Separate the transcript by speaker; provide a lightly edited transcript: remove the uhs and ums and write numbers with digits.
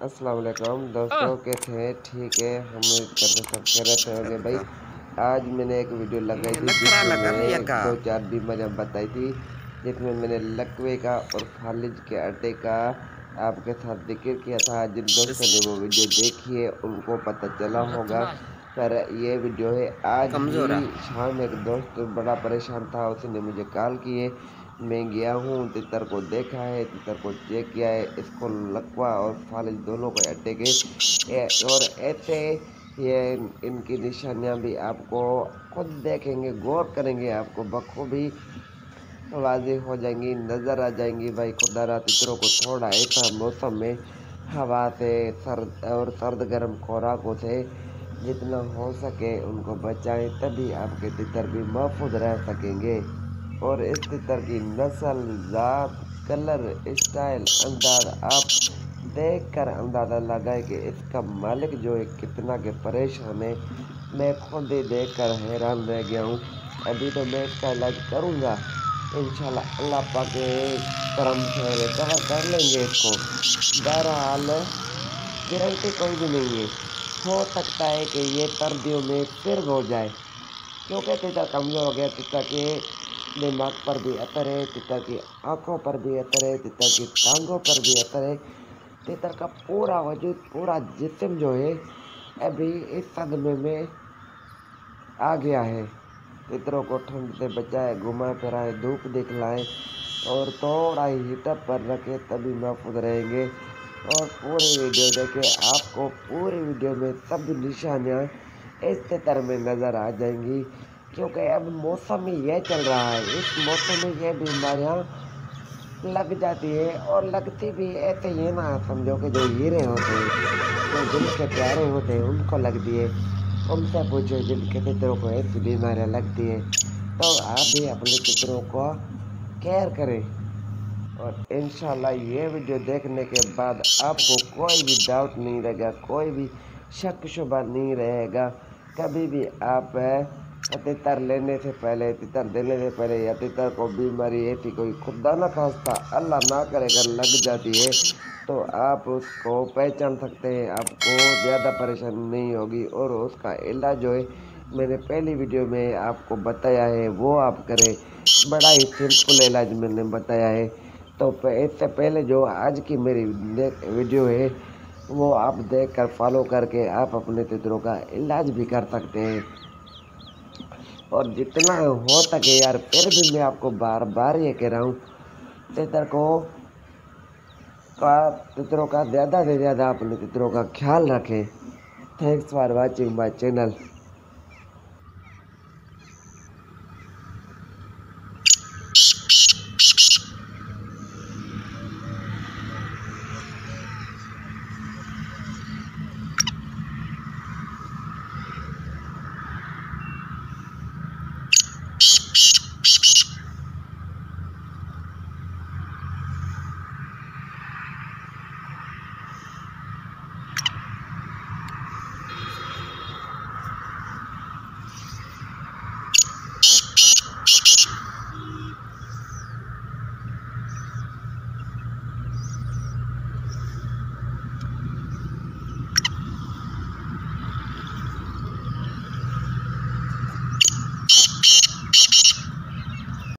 Speaker 1: अस्सलाम वालेकुम दोस्तों, कैसे हैं? ठीक है, हम करते सब कह रहे थे होंगे भाई। आज मैंने एक वीडियो लगाई थी जिसमें मैंने 2-4 बीमारियां बताई थी, जिसमें मैंने लकवे का और फालिज के आटे का आपके साथ जिक्र किया था। जिन दोस्तों ने वो वीडियो देखी है उनको पता चला होगा। पर ये वीडियो है आज ही शाम, एक दोस्त बड़ा परेशान था, उसने मुझे कॉल किए। मैं गया हूँ, तितर को देखा है, तितर को चेक किया है, इसको लकवा और फालिज दोनों को अटैक है। और ऐसे ये इनकी निशानियाँ भी आपको खुद देखेंगे, गौर करेंगे, आपको बखूबी वाज़ेह हो जाएंगी, नज़र आ जाएंगी। भाई खुदा तितरों को थोड़ा ऐसा मौसम में हवा से सर्द गर्म खुराकों से जितना हो सके उनको बचाएं, तभी आपके तितर भी महफूज रह सकेंगे। और इस तितर की नस्ल, ज़ात, कलर, स्टाइल, अंदाज आप देख कर अंदाज़ा लगाए कि इसका मालिक जो है कितना के परेशान है। मैं खुद ही देख कर हैरान रह गया हूँ। अभी तो मैं इसका इलाज करूँगा, इंशाल्लाह अल्लाह पाक के करम से रिकवर कर लेंगे इसको। बहरहाल गारंटी कोई भी नहीं है, हो सकता है कि ये सर्दियों में फिर हो जाए, क्योंकि तितर कमज़ोर हो गया। तितर के दिमाग पर भी असर है, तितर की आँखों पर भी असर है, तितर की टांगों पर भी असर है। तितर का पूरा वजूद, पूरा जिस्म जो है अभी इस सदमे में आ गया है। तितरों को ठंड से बचाए, घुमाए फिराए, धूप दिखलाएं और थोड़ा ही हीटर पर रखें, तभी महफूज रहेंगे। और पूरी वीडियो देखें, आपको पूरी वीडियो में सब निशानियाँ इस तितर में नज़र आ जाएंगी, क्योंकि अब मौसम ही ये चल रहा है। इस मौसम में ये बीमारियाँ लग जाती है, और लगती भी ऐसे ही ना समझो कि जो हीरे होते हैं, जो दिल के प्यारे होते हैं उनको लगती है। उनसे पूछो जिनके तितरों को ऐसी बीमारियाँ लगती है, तो आप भी अपने तितरों को केयर करें। और इंशाल्लाह ये वीडियो देखने के बाद आपको कोई भी डाउट नहीं रहेगा, कोई भी शक शुबा नहीं रहेगा। कभी भी आप तितर लेने से पहले, तितर देने से पहले, या तितर को बीमारी ऐसी कोई खुदा ना खास्ता अल्लाह ना करे अगर लग जाती है, तो आप उसको पहचान सकते हैं, आपको ज़्यादा परेशानी नहीं होगी। और उसका इलाज जो है मैंने पहली वीडियो में आपको बताया है, वो आप करें। बड़ा ही सिंपल इलाज मैंने बताया है। तो इससे पहले जो आज की मेरी वीडियो है वो आप देख कर फॉलो करके आप अपने तितरों का इलाज भी कर सकते हैं। और जितना हो सके यार, फिर भी मैं आपको बार बार ये कह रहा हूँ, तितर को तितरों का ज़्यादा से ज़्यादा अपने तितरों का ख्याल रखें। Thanks for watching my channel.